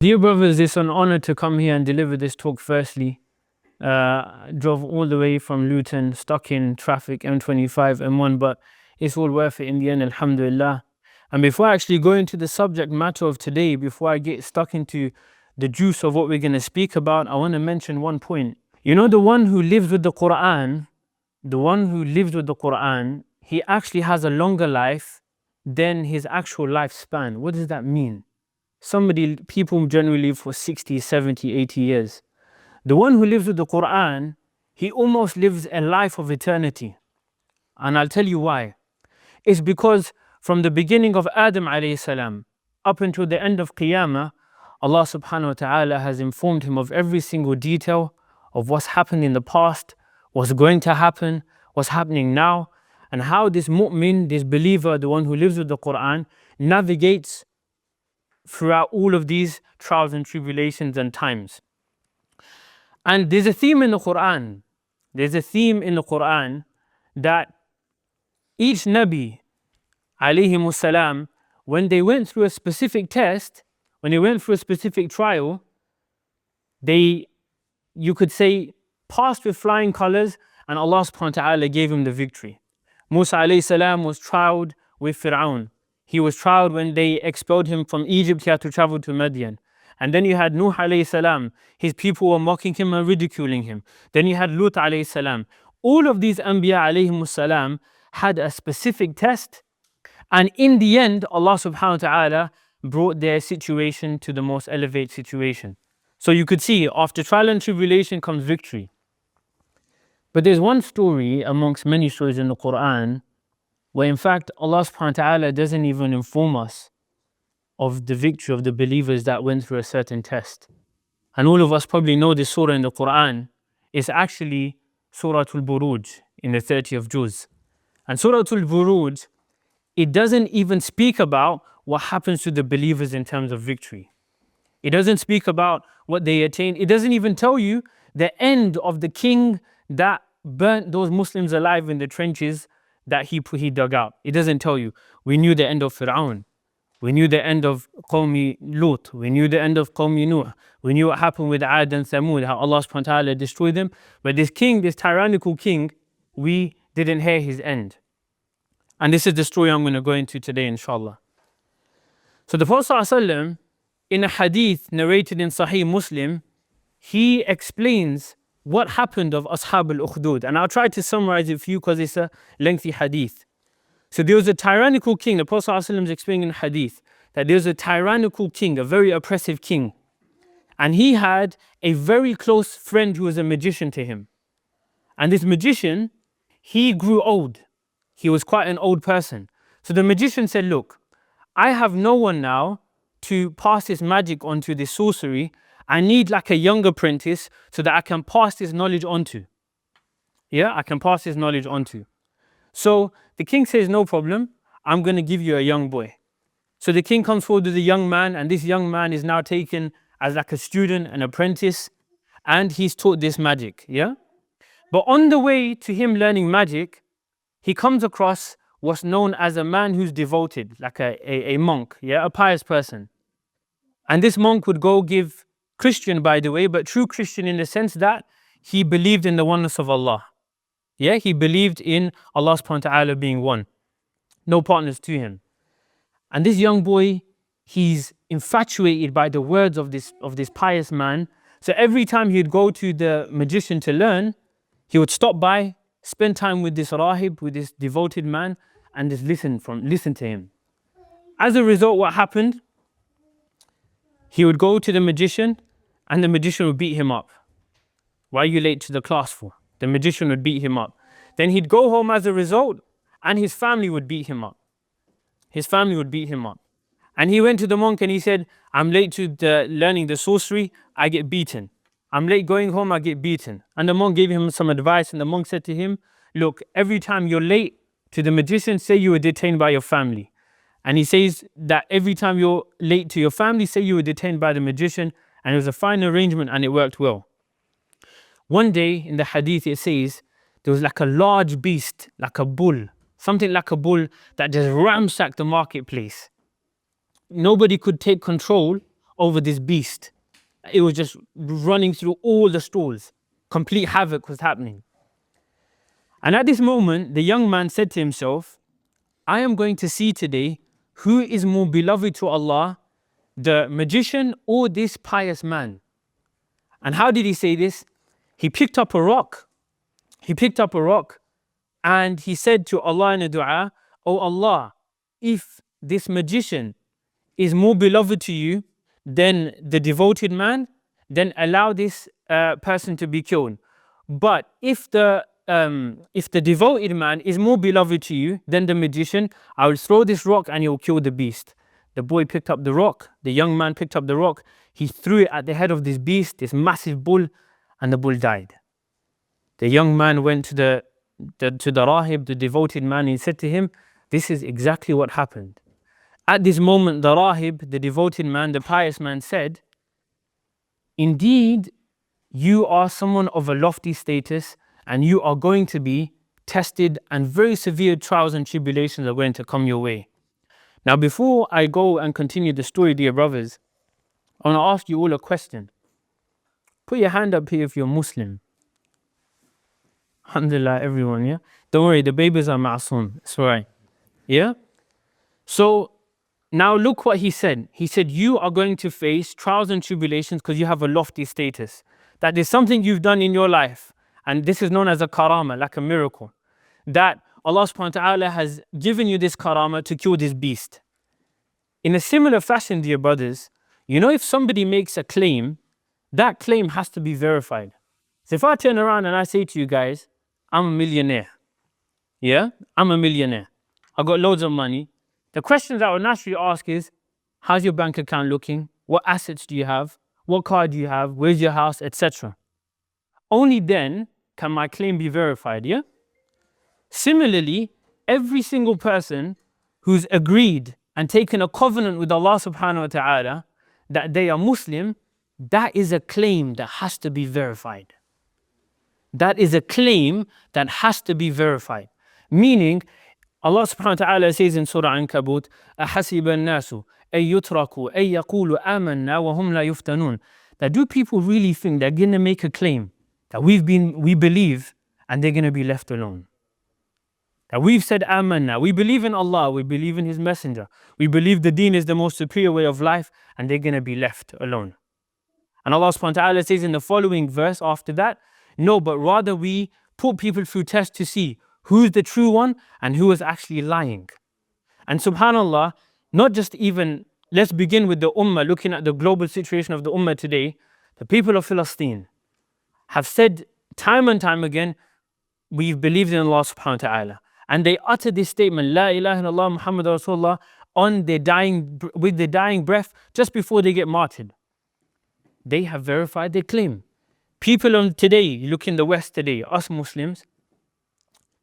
Dear brothers, it's an honor to come here and deliver this talk firstly. Drove all the way from Luton, stuck in traffic, M25, M1, but it's all worth it in the end, alhamdulillah. And before I actually go into the subject matter of today, before I get stuck into the juice of what we're going to speak about, I want to mention one point. You know, the one who lives with the Qur'an, he actually has a longer life than his actual lifespan. What does that mean? People generally live for 60, 70, 80 years. The one who lives with the Qur'an, he almost lives a life of eternity. And I'll tell you why. It's because from the beginning of Adam alayhi salam up until the end of Qiyamah, Allah subhanahu wa ta'ala has informed him of every single detail of what's happened in the past, what's going to happen, what's happening now, and how this mu'min, this believer, the one who lives with the Qur'an, navigates throughout all of these trials and tribulations and times. And there's a theme in the Qur'an. That each Nabi, alayhimus salam, when they went through a specific test, when they went through a specific trial, they, you could say, passed with flying colors, and Allah subhanahu wa ta'ala gave him the victory. Mūsa alayhi salam was trialed with Fir'aun. He was trialed when they expelled him from Egypt. He had to travel to Madian. And then you had Nuh alayhi salam. His people were mocking him and ridiculing him. Then you had Lut alayhi salam. All of these Anbiya alayhimus salam had a specific test. And in the end, Allah subhanahu wa ta'ala brought their situation to the most elevated situation. So you could see, after trial and tribulation comes victory. But there's one story amongst many stories in the Qur'an where in fact Allah subhanahu wa ta'ala doesn't even inform us of the victory of the believers that went through a certain test. And all of us probably know this surah in the Qur'an. It's actually Surah al-Burūj in the 30th juz. And Surah al-Burūj, it doesn't even speak about what happens to the believers in terms of victory. It doesn't speak about what they attain. It doesn't even tell you the end of the king that burnt those Muslims alive in the trenches that he dug out. It doesn't tell you. We knew the end of Fir'aun. We knew the end of Qawmi Lut. We knew the end of Qawmi Nuh. We knew what happened with Ad and Thamud, how Allah subhanahu wa ta'ala destroyed them. But this king, this tyrannical king, we didn't hear his end. And this is the story I'm going to go into today, inshallah. So the Prophet ﷺ, in a hadith narrated in Sahih Muslim, he explains what happened of Ashab al-Ukhdud. And I'll try to summarize it for you because it's a lengthy hadith. So there was a tyrannical king. The Prophet ﷺ is explaining in hadith that there was a tyrannical king, a very oppressive king. And he had a very close friend who was a magician to him. And this magician, he grew old. He was quite an old person. So the magician said, look, I have no one now to pass this magic onto, this sorcery. I need like a young apprentice so that I can pass this knowledge onto. I can pass this knowledge onto. So the king says, no problem, I'm going to give you a young boy. So the king comes forward with a young man, and this young man is now taken as like a student, an apprentice, and he's taught this magic. But on the way to him learning magic, he comes across what's known as a man who's devoted, like a monk, a pious person. And this monk would go give Christian, by the way, but true Christian in the sense that he believed in the oneness of Allah. He believed in Allah subhanahu wa ta'ala being one. No partners to him. And this young boy, he's infatuated by the words of this pious man. So every time he'd go to the magician to learn, he would stop by, spend time with this rahib, with this devoted man, and just listen to him. As a result, what happened? He would go to the magician, and the magician would beat him up. Why are you late to the class for? The magician would beat him up. Then he'd go home as a result, and his family would beat him up. And he went to the monk and he said, I'm late to learning the sorcery, I get beaten. I'm late going home, I get beaten. And the monk gave him some advice, and the monk said to him, look, every time you're late to the magician, say you were detained by your family. And he says that every time you're late to your family, say you were detained by the magician. And it was a fine arrangement and it worked well. One day in the hadith it says there was like a large beast, like a bull, something like a bull that just ransacked the marketplace. Nobody could take control over this beast. It was just running through all the stalls. Complete havoc was happening. And at this moment, the young man said to himself, I am going to see today who is more beloved to Allah, the magician or this pious man. And how did he say this? He picked up a rock. He picked up a rock and he said to Allah in a dua, Oh Allah, if this magician is more beloved to you than the devoted man, then allow this person to be killed. But if the devoted man is more beloved to you than the magician, I will throw this rock and he will kill the beast. The boy picked up the rock. The young man picked up the rock. He threw it at the head of this beast, this massive bull, and the bull died. The young man went to the rahib, the devoted man. He said to him, this is exactly what happened. At this moment, the rahib, the devoted man, the pious man said, indeed, you are someone of a lofty status and you are going to be tested and very severe trials and tribulations are going to come your way. Now, before I go and continue the story, dear brothers, I want to ask you all a question. Put your hand up here if you're Muslim. Alhamdulillah, everyone, yeah? Don't worry, the babies are ma'asum. It's all right. Yeah? So, now look what he said. He said, you are going to face trials and tribulations because you have a lofty status. That is something you've done in your life. And this is known as a karama, like a miracle. That Allah subhanahu wa ta'ala has given you this karama to kill this beast. In a similar fashion, dear brothers, you know if somebody makes a claim, that claim has to be verified. So if I turn around and I say to you guys, I'm a millionaire. Yeah? I'm a millionaire. I got loads of money. The questions I would naturally ask is, how's your bank account looking? What assets do you have? What car do you have? Where's your house? Etc. Only then can my claim be verified, yeah? Similarly, every single person who's agreed and taken a covenant with Allah subhanahu wa ta'ala that they are Muslim, that is a claim that has to be verified. That is a claim that has to be verified. Meaning, Allah subhanahu wa ta'ala says in Surah Ankabut, أَحَسِبَ النَّاسُ أَن يُتْرَكُوا أَن يَقُولُوا آمَنَّا وَهُمْ لَا يُفْتَنُونَ. That do people really think they're going to make a claim that we believe and they're going to be left alone? That we've said amanna, we believe in Allah, we believe in His Messenger, we believe the deen is the most superior way of life, and they're going to be left alone. And Allah subhanahu wa ta'ala says in the following verse after that, no, but rather we put people through tests to see who's the true one and who is actually lying. And subhanallah, not just even, let's begin with the ummah, looking at the global situation of the ummah today. The people of Palestine have said time and time again, we've believed in Allah subhanahu wa ta'ala. And they utter this statement, La ilaha illallah Muhammad Rasulullah, with their dying breath just before they get martyred. They have verified their claim. People today, you look in the West today, us Muslims,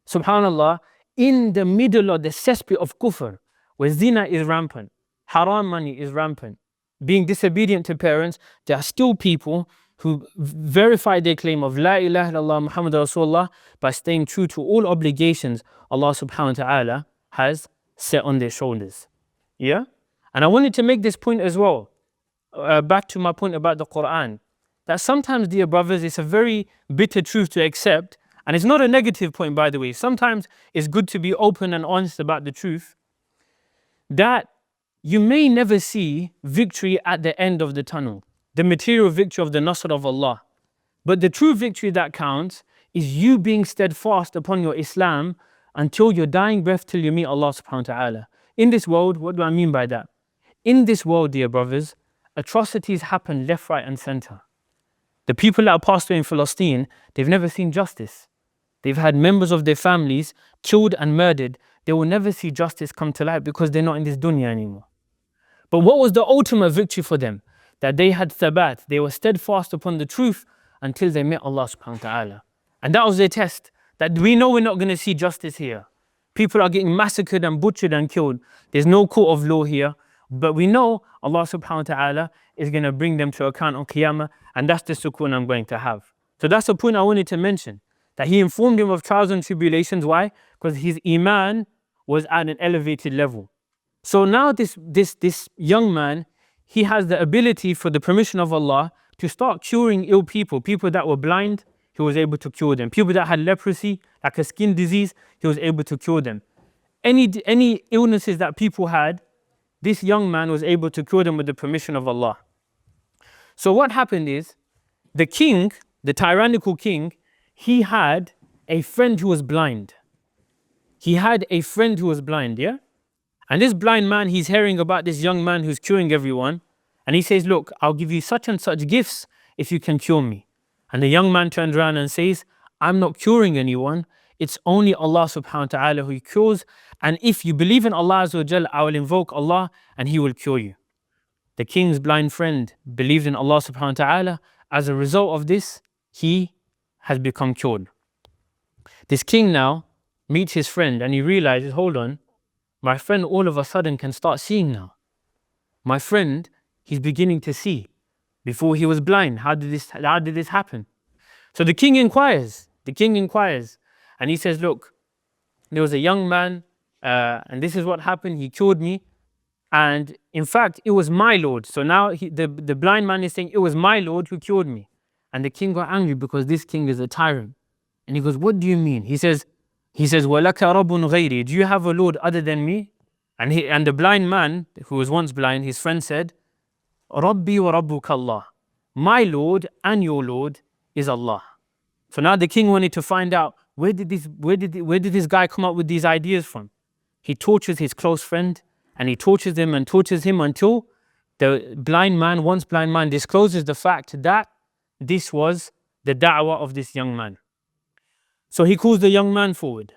subhanallah, in the middle of the cesspit of kufr, where zina is rampant, haram money is rampant, being disobedient to parents, there are still people who verify their claim of La ilaha illallah Muhammad Rasulullah by staying true to all obligations Allah subhanahu wa ta'ala has set on their shoulders. Yeah? And I wanted to make this point as well, back to my point about the Qur'an, that sometimes, dear brothers, it's a very bitter truth to accept, and it's not a negative point, by the way. Sometimes it's good to be open and honest about the truth, that you may never see victory at the end of the tunnel, the material victory of the Nasr of Allah. But the true victory that counts is you being steadfast upon your Islam until your dying breath, till you meet Allah subhanahu wa ta'ala. In this world, what do I mean by that? In this world, dear brothers, atrocities happen left, right and center. The people that are passed away in Palestine, they've never seen justice. They've had members of their families killed and murdered. They will never see justice come to light because they're not in this dunya anymore. But what was the ultimate victory for them? That they had thabat, they were steadfast upon the truth until they met Allah subhanahu wa ta'ala. And that was their test, that we know we're not going to see justice here. People are getting massacred and butchered and killed. There's no court of law here. But we know Allah subhanahu wa ta'ala is going to bring them to account on Qiyamah, and that's the sukoon I'm going to have. So that's a point I wanted to mention, that He informed him of trials and tribulations. Why? Because his iman was at an elevated level. So now this young man, he has the ability, for the permission of Allah, to start curing ill people. People that were blind, he was able to cure them. People that had leprosy, like a skin disease, he was able to cure them. Any illnesses that people had, this young man was able to cure them with the permission of Allah. So what happened is, the king, the tyrannical king, he had a friend who was blind. He had a friend who was blind, yeah? And this blind man, he's hearing about this young man who's curing everyone. And he says, look, I'll give you such and such gifts if you can cure me. And the young man turns around and says, I'm not curing anyone. It's only Allah subhanahu wa ta'ala who cures. And if you believe in Allah Azza wa Jal, I will invoke Allah and He will cure you. The king's blind friend believed in Allah subhanahu wa ta'ala. As a result of this, he has become cured. This king now meets his friend and he realizes, hold on, my friend all of a sudden can start seeing now. My friend, he's beginning to see. Before he was blind. How did this happen? So the king inquires. And he says, look, there was a young man and this is what happened. He cured me. And in fact, it was my Lord. So now the blind man is saying, it was my Lord who cured me. And the king got angry because this king is a tyrant. And he goes, what do you mean? He says, وَلَكَ رَبٌ غَيْرِي. Do you have a Lord other than me? And the blind man, who was once blind, his friend said, Rabbi wa Rabbuka Allah. My Lord and your Lord is Allah. So now the king wanted to find out, where did this guy come up with these ideas from? He tortures his close friend, and he tortures him and tortures him until the once blind man, discloses the fact that this was the da'wah of this young man. So he calls the young man forward.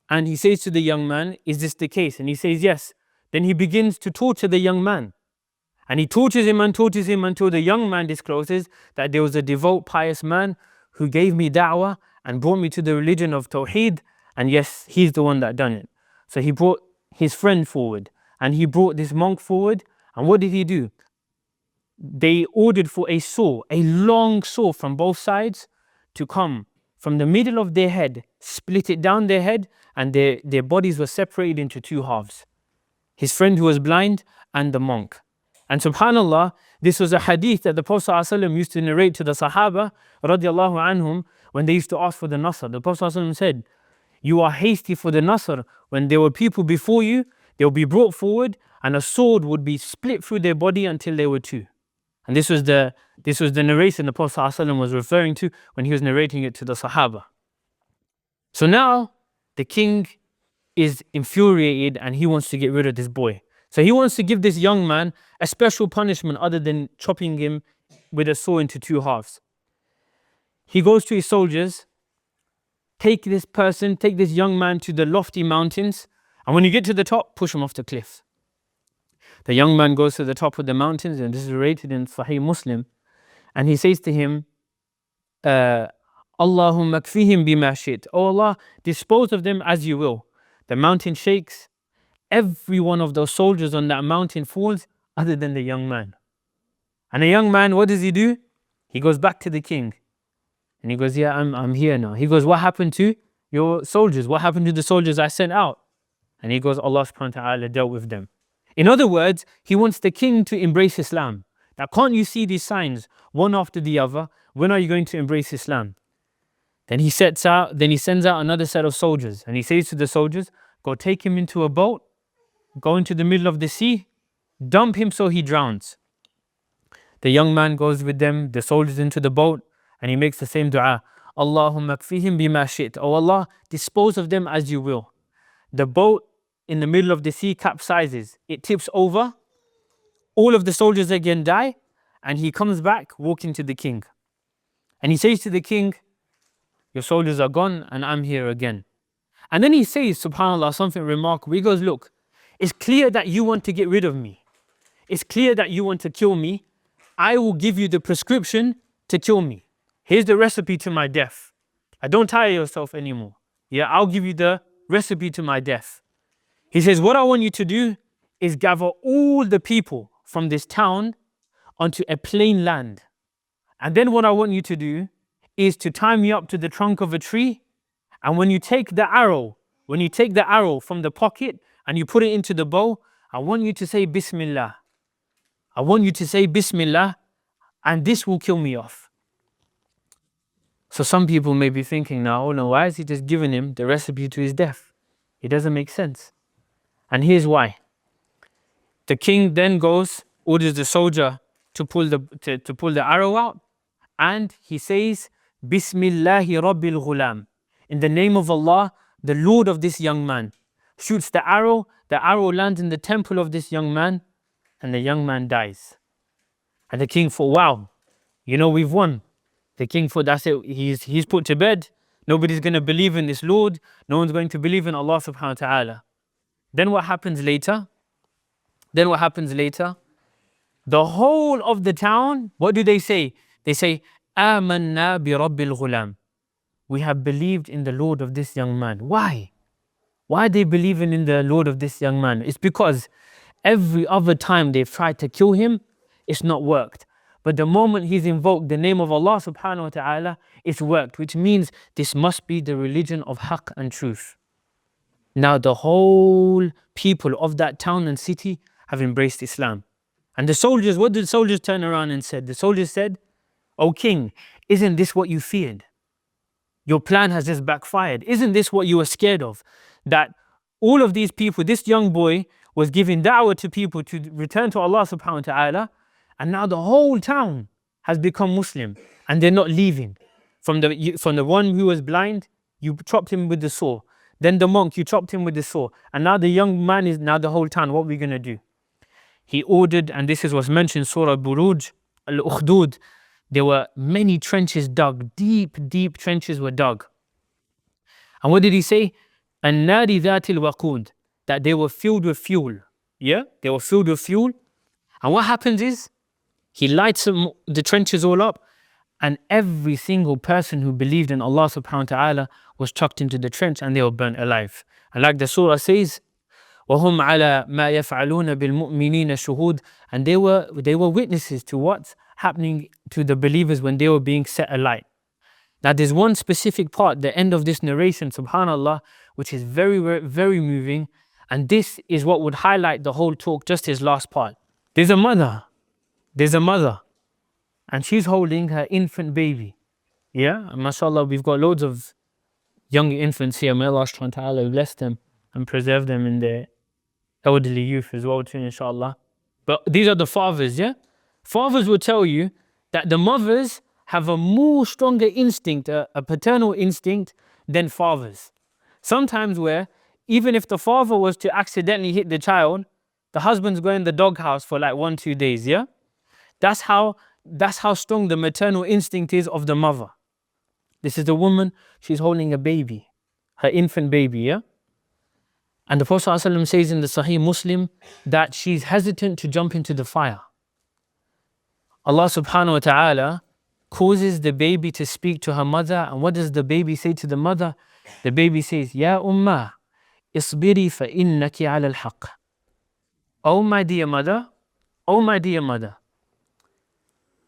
And he says to the young man, is this the case? And he says, yes. Then he begins to torture the young man. And he tortures him until the young man discloses that there was a devout, pious man who gave me da'wah and brought me to the religion of Tawheed. And yes, he's the one that done it. So he brought his friend forward. And he brought this monk forward. And what did he do? They ordered for a saw, a long saw from both sides, to come from the middle of their head, split it down their head, and their bodies were separated into two halves. His friend who was blind and the monk. And subhanAllah, this was a hadith that the Prophet ﷺ used to narrate to the Sahabah radiallahu anhum when they used to ask for the Nasr. The Prophet ﷺ said, you are hasty for the Nasr. When there were people before you, they will be brought forward and a sword would be split through their body until they were two. And this was the narration the Prophet ﷺ was referring to when he was narrating it to the Sahabah. So now the king is infuriated and he wants to get rid of this boy. So he wants to give this young man a special punishment other than chopping him with a saw into two halves. He goes to his soldiers, take this young man to the lofty mountains, and when you get to the top, push him off the cliff. The young man goes to the top of the mountains, and this is rated in Sahih Muslim, and he says to him, Allahumma kfihim bima shit. Oh Allah, dispose of them as you will. The mountain shakes. Every one of those soldiers on that mountain falls other than the young man. And the young man, what does he do? He goes back to the king. And he goes, yeah, I'm here now. He goes, what happened to your soldiers? What happened to the soldiers I sent out? And he goes, Allah subhanahu wa ta'ala dealt with them. In other words, he wants the king to embrace Islam. Now, can't you see these signs one after the other? When are you going to embrace Islam? Then he sends out another set of soldiers. And he says to the soldiers, go take him into a boat, go into the middle of the sea, dump him so he drowns. The young man goes with them, the soldiers, into the boat, and he makes the same dua. Allahumma kfihim bima shit. Oh Allah, dispose of them as you will. The boat in the middle of the sea capsizes. It tips over. All of the soldiers again die. And he comes back walking to the king. And he says to the king, your soldiers are gone and I'm here again. And then he says, subhanAllah, something remarkable. He goes, look, it's clear that you want to get rid of me. It's clear that you want to kill me. I will give you the prescription to kill me. Here's the recipe to my death. Don't tire yourself anymore. Yeah, I'll give you the recipe to my death. He says, what I want you to do is gather all the people from this town onto a plain land. And then what I want you to do is to tie me up to the trunk of a tree. And when you take the arrow from the pocket and you put it into the bow, I want you to say Bismillah. I want you to say Bismillah and this will kill me off. So some people may be thinking now, oh no, why is he just giving him the recipe to his death? It doesn't make sense. And here's why. The king then orders the soldier to pull the arrow out, and he says, Bismillahi Rabbil Ghulam. In the name of Allah, the Lord of this young man. Shoots the arrow lands in the temple of this young man, and the young man dies. And the king thought, wow, we've won. The king thought, that's it, he's put to bed. Nobody's going to believe in this Lord. No one's going to believe in Allah subhanahu wa ta'ala. Then what happens later? The whole of the town, what do they say? They say, Amanna bi Rabbil Ghulam. We have believed in the Lord of this young man. Why? Why are they believing in the Lord of this young man? It's because every other time they've tried to kill him, it's not worked. But the moment he's invoked the name of Allah subhanahu wa ta'ala, it's worked, which means this must be the religion of haqq and truth. Now the whole people of that town and city have embraced Islam. And the soldiers, what did the soldiers turn around and said? The soldiers said, O king, isn't this what you feared? Your plan has just backfired. Isn't this what you were scared of? That all of these people, this young boy was giving da'wah to people to return to Allah subhanahu wa ta'ala, and now the whole town has become Muslim and they're not leaving. From the one who was blind, you chopped him with the saw. Then the monk, you chopped him with the saw. And now the young man is now the whole town. What are we going to do? He ordered, and this is what's mentioned, Surah Buruj, al-Ukhdud. There were many trenches dug, deep trenches were dug. And what did he say? An-nari dhatil waqud, that they were filled with fuel. Yeah, they were filled with fuel. And what happens is, he lights the trenches all up, and every single person who believed in Allah subhanahu wa ta'ala was chucked into the trench and they were burnt alive. And like the surah says, وَهُمْ عَلَى مَا يَفْعَلُونَ بِالْمُؤْمِنِينَ شُهُودٌ, and they were witnesses to what's happening to the believers when they were being set alight. Now there's one specific part, the end of this narration, subhanallah, which is very, very, very moving, and this is what would highlight the whole talk, just his last part. There's a mother, and she's holding her infant baby. Yeah, and mashallah, we've got loads of young infants here. May Allah subhanahu wa ta'ala bless them and preserve them in their elderly youth as well too, inshallah. But these are the fathers, yeah? Fathers will tell you that the mothers have a more stronger instinct, a paternal instinct, than fathers. Sometimes where, even if the father was to accidentally hit the child, the husband's going in the doghouse for like 1-2 days, yeah? That's how strong the maternal instinct is of the mother. This is the woman, she's holding a baby, her infant baby, yeah? And the Prophet ﷺ says in the Sahih Muslim that she's hesitant to jump into the fire. Allah subhanahu wa ta'ala causes the baby to speak to her mother, and what does the baby say to the mother? The baby says, Ya ummah, isbiri fa innaki ala al-haq. Oh my dear mother,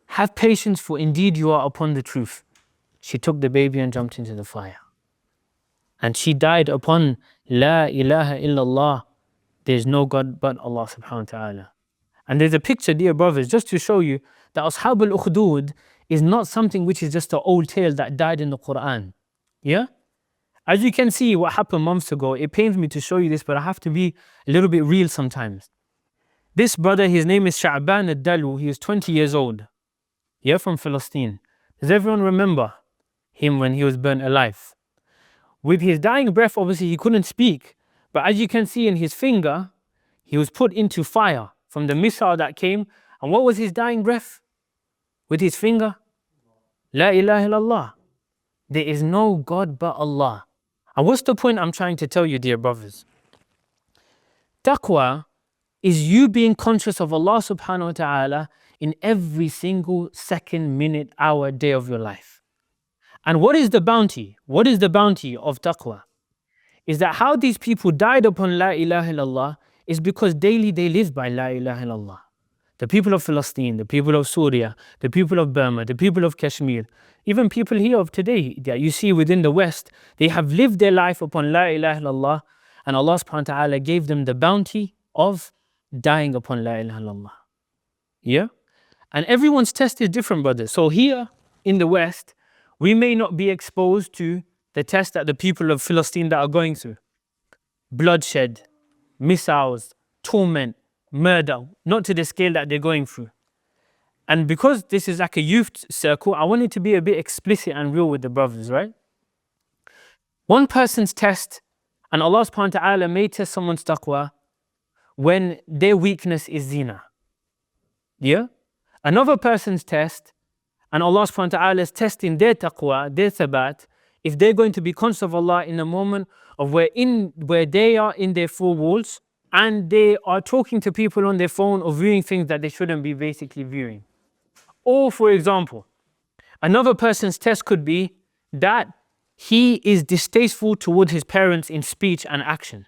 have patience, for indeed you are upon the truth. She took the baby and jumped into the fire. And she died upon La ilaha illallah. There is no God but Allah subhanahu wa ta'ala. And there's a picture, dear brothers, just to show you that Ashab al-Ukhdud is not something which is just an old tale that died in the Qur'an. Yeah? As you can see what happened months ago, it pains me to show you this, but I have to be a little bit real sometimes. This brother, his name is Sha'ban al-Dalu, he is 20 years old. Yeah, from Palestine. Does everyone remember him when he was burnt alive? With his dying breath, obviously he couldn't speak, but as you can see in his finger, he was put into fire from the missile that came. And what was his dying breath? With his finger? La ilaha illallah. There is no God but Allah. And what's the point I'm trying to tell you, dear brothers? Taqwa is you being conscious of Allah subhanahu wa ta'ala in every single second, minute, hour, day of your life. And what is the bounty? What is the bounty of taqwa? Is that how these people died upon La ilaha illallah is because daily they live by La ilaha illallah. The people of Palestine, the people of Syria, the people of Burma, the people of Kashmir, even people here of today that you see within the West, they have lived their life upon La ilaha illallah, and Allah subhanahu wa ta'ala gave them the bounty of dying upon La ilaha illallah. Yeah? And everyone's test is different, brothers. So here in the West, we may not be exposed to the test that the people of Philistine that are going through. Bloodshed, missiles, torment, murder, not to the scale that they're going through. And because this is like a youth circle, I wanted to be a bit explicit and real with the brothers, right? One person's test, and Allah subhanahu wa ta'ala may test someone's taqwa when their weakness is zina. Yeah? Another person's test, and Allah subhanahu wa ta'ala is testing their taqwa, their thabat, if they're going to be conscious of Allah in a moment of where they are in their four walls and they are talking to people on their phone or viewing things that they shouldn't be basically viewing. Or for example, another person's test could be that he is distasteful towards his parents in speech and action.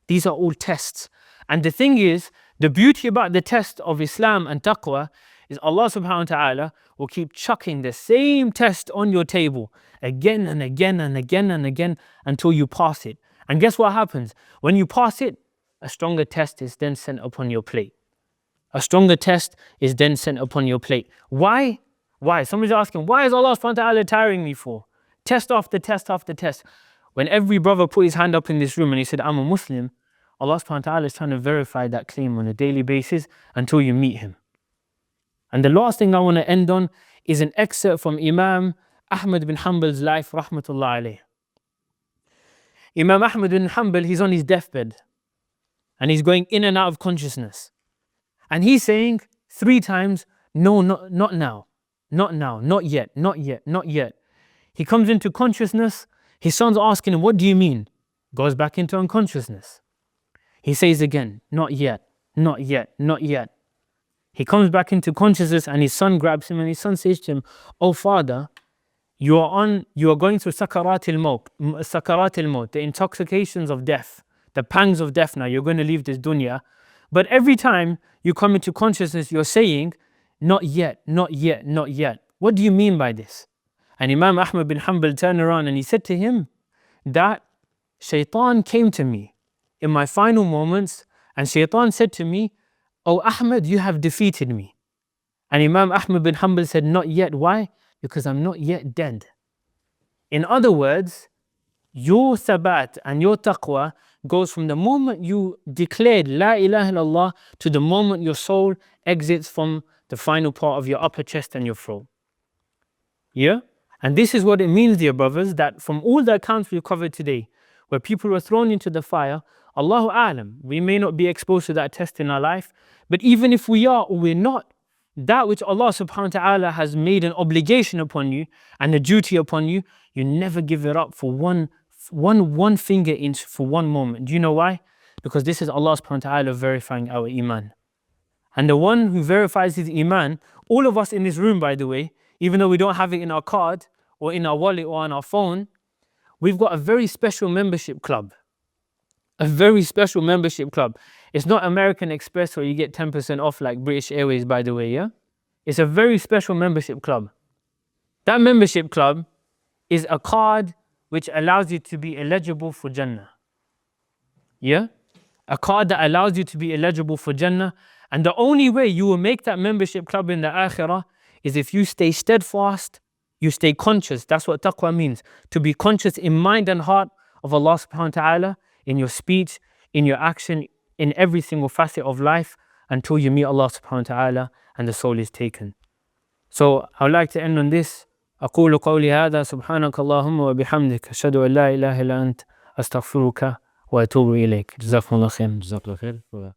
These are all tests. And the thing is, the beauty about the test of Islam and taqwa is Allah subhanahu wa ta'ala will keep chucking the same test on your table again and again and again and again until you pass it. And guess what happens? When you pass it, a stronger test is then sent upon your plate. A stronger test is then sent upon your plate. Why? Why? Somebody's asking, why is Allah subhanahu wa ta'ala tiring me for? Test after test after test. When every brother put his hand up in this room and he said, I'm a Muslim, Allah subhanahu wa ta'ala is trying to verify that claim on a daily basis until you meet him. And the last thing I want to end on is an excerpt from Imam Ahmad bin Hanbal's life, rahmatullah alayh. Imam Ahmad bin Hanbal, he's on his deathbed and he's going in and out of consciousness. And he's saying 3 times, no, not now, not now, not yet, not yet, not yet. He comes into consciousness, his son's asking him, what do you mean? Goes back into unconsciousnness. He says again, not yet, not yet, not yet. He comes back into consciousness and his son grabs him and his son says to him, oh father, you are going through sakarat al-maut, the intoxications of death, the pangs of death now, you're going to leave this dunya. But every time you come into consciousness, you're saying, not yet, not yet, not yet. What do you mean by this? And Imam Ahmad bin Hanbal turned around and he said to him that Shaitan came to me in my final moments and Shaitan said to me, oh Ahmad, you have defeated me. And Imam Ahmad bin Hanbal said, not yet. Why? Because I'm not yet dead. In other words, your thabat and your taqwa goes from the moment you declared la ilaha illallah to the moment your soul exits from the final part of your upper chest and your throat. Yeah? And this is what it means, dear brothers, that from all the accounts we've covered today, where people were thrown into the fire, Allahu A'lam, we may not be exposed to that test in our life, but even if we are or we're not, that which Allah subhanahu wa ta'ala has made an obligation upon you and a duty upon you, you never give it up for one finger inch for one moment. Do you know why? Because this is Allah subhanahu wa ta'ala verifying our iman. And the one who verifies his iman, all of us in this room, by the way, even though we don't have it in our card or in our wallet or on our phone, we've got a very special membership club. A very special membership club. It's not American Express where you get 10% off like British Airways, by the way, yeah? It's a very special membership club. That membership club is a card which allows you to be eligible for Jannah. Yeah? A card that allows you to be eligible for Jannah. And the only way you will make that membership club in the Akhirah is if you stay steadfast, you stay conscious. That's what taqwa means. To be conscious in mind and heart of Allah subhanahu wa ta'ala, in your speech, in your action, in every single facet of life until you meet Allah subhanahu wa ta'ala and the soul is taken. So I would like to end on this. أقول قولي هذا سبحانك اللهم وبحمدك أشهد أن لا إله إلا أنت أستغفرك وأتوب إليك. جزاكم الله خير. جزاك الله خير.